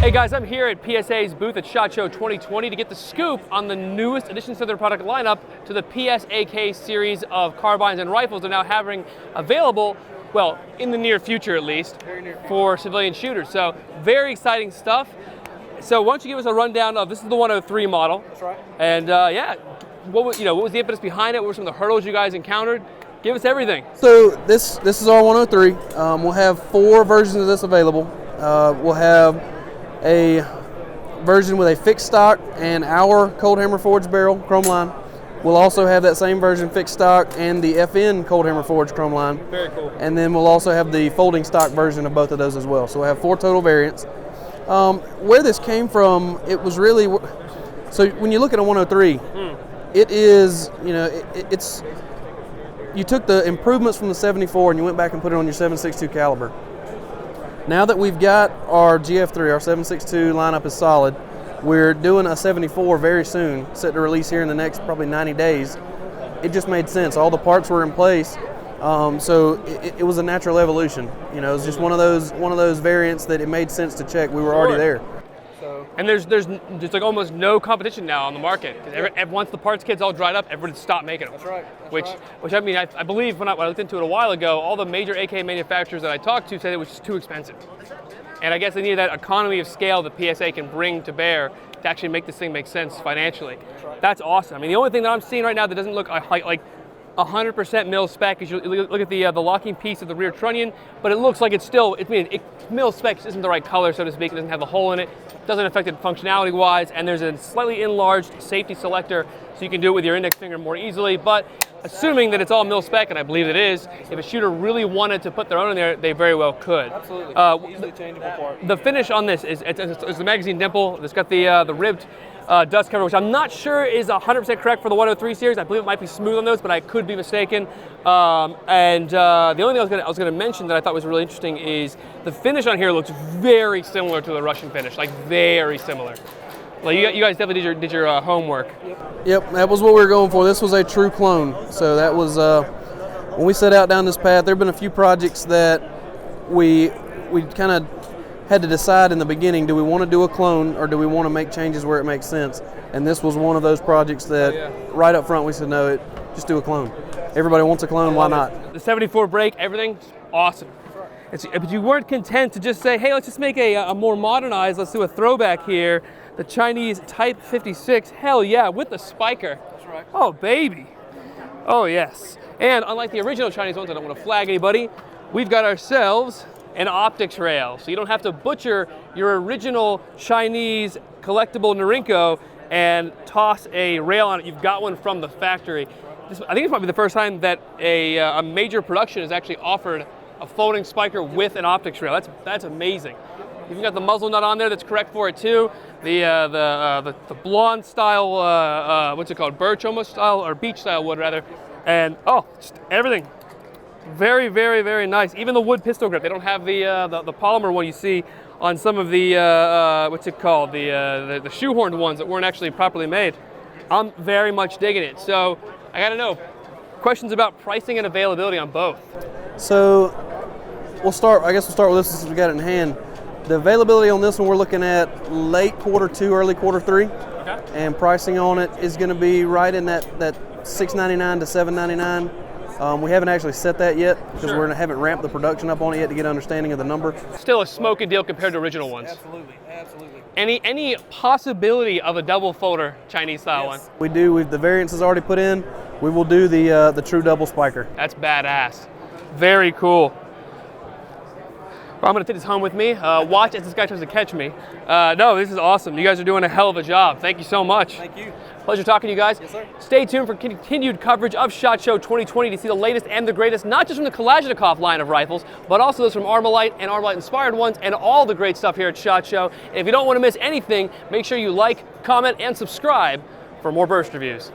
Hey guys, I'm here at PSA's booth at SHOT Show 2020 to get the scoop on the newest additions to their product lineup to the PSAK series of carbines and rifles they're now having available, well, in the near future at least, for civilian shooters. So very exciting stuff. So why don't you give us a rundown of, this is the 103 model. That's right. And yeah, what was the impetus behind it? What were some of the hurdles you guys encountered? Give us everything. So this is our 103. We'll have 4 versions of this available. We'll have a version with a fixed stock and our cold hammer forged barrel chrome line. We'll also have that same version fixed stock and the FN cold hammer forged chrome line. Very cool. And then we'll also have the folding stock version of both of those as well. So we'll have 4 total variants. Where this came from, it was really, so when you look at a 103, it is, it's, you took the improvements from the 74 and you went back and put it on your 7.62 caliber. Now that we've got our GF3, our 7.62 lineup is solid, we're doing a 74 very soon, set to release here in the next probably 90 days. It just made sense. All the parts were in place, so it was a natural evolution. It was just one of those variants that it made sense to check. We were already there. And there's like almost no competition now on the market. Once the parts kits all dried up, everybody stopped making them. That's right. Which I mean, I believe when I looked into it a while ago, all the major AK manufacturers that I talked to said it was just too expensive. And I guess they needed that economy of scale that PSA can bring to bear to actually make this thing make sense financially. That's awesome. I mean, the only thing that I'm seeing right now that doesn't look like 100% mil spec is you look at the locking piece of the rear trunnion, but it looks like it's still, mil spec isn't the right color, so to speak. It doesn't have the hole in it. Doesn't affect it functionality-wise, and there's a slightly enlarged safety selector, so you can do it with your index finger more easily. But assuming that it's all mil spec, and I believe it is, if a shooter really wanted to put their own in there, they very well could. Absolutely. Easily changeable part. The finish on this is the magazine dimple. It's got the ribbed dust cover, which I'm not sure is 100% correct for the 103 series. I believe it might be smooth on those, but I could be mistaken. And the only thing I was going to mention that I thought was really interesting is the finish on here looks very similar to the Russian finish, like very similar. Like you guys definitely did your homework. Yep, that was what we were going for. This was a true clone. So that was when we set out down this path. There have been a few projects that we kind of had to decide in the beginning, do we want to do a clone or do we want to make changes where it makes sense? And this was one of those projects that right up front we said, no, just do a clone. Everybody wants a clone, why not? The 74 brake, everything, awesome. But you weren't content to just say, hey, let's just make a more modernized, let's do a throwback here. The Chinese Type 56, hell yeah, with the spiker. That's right. Oh, baby. Oh, yes. And unlike the original Chinese ones, I don't want to flag anybody, we've got ourselves an optics rail. So you don't have to butcher your original Chinese collectible Norinco and toss a rail on it. You've got one from the factory. I think it's probably the first time that a major production has actually offered a folding spiker with an optics rail. That's amazing. You've got the muzzle nut on there that's correct for it too. The blonde style, what's it called? Birch almost style, or beech style wood rather. And just everything. Very, very, very nice. Even the wood pistol grip. They don't have the polymer one you see on some of the what's it called? The shoehorned ones that weren't actually properly made. I'm very much digging it. So I got to know questions about pricing and availability on both. So we'll start with this since we got it in hand. The availability on this one, we're looking at late Q2, early Q3. Okay. And pricing on it is going to be right in that $699 to $799. We haven't actually set that yet because we haven't ramped the production up on it yet to get an understanding of the number. Still a smoking deal compared to original ones. Absolutely, absolutely. Any possibility of a double folder Chinese style one? We do. The variants is already put in. We will do the true double spiker. That's badass. Very cool. Well, I'm going to take this home with me. Watch as this guy tries to catch me. No, this is awesome. You guys are doing a hell of a job. Thank you so much. Thank you. Pleasure talking to you guys. Yes, sir. Stay tuned for continued coverage of SHOT Show 2020 to see the latest and the greatest, not just from the Kalashnikov line of rifles, but also those from Armalite and Armalite-inspired ones, and all the great stuff here at SHOT Show. And if you don't want to miss anything, make sure you like, comment, and subscribe for more burst reviews.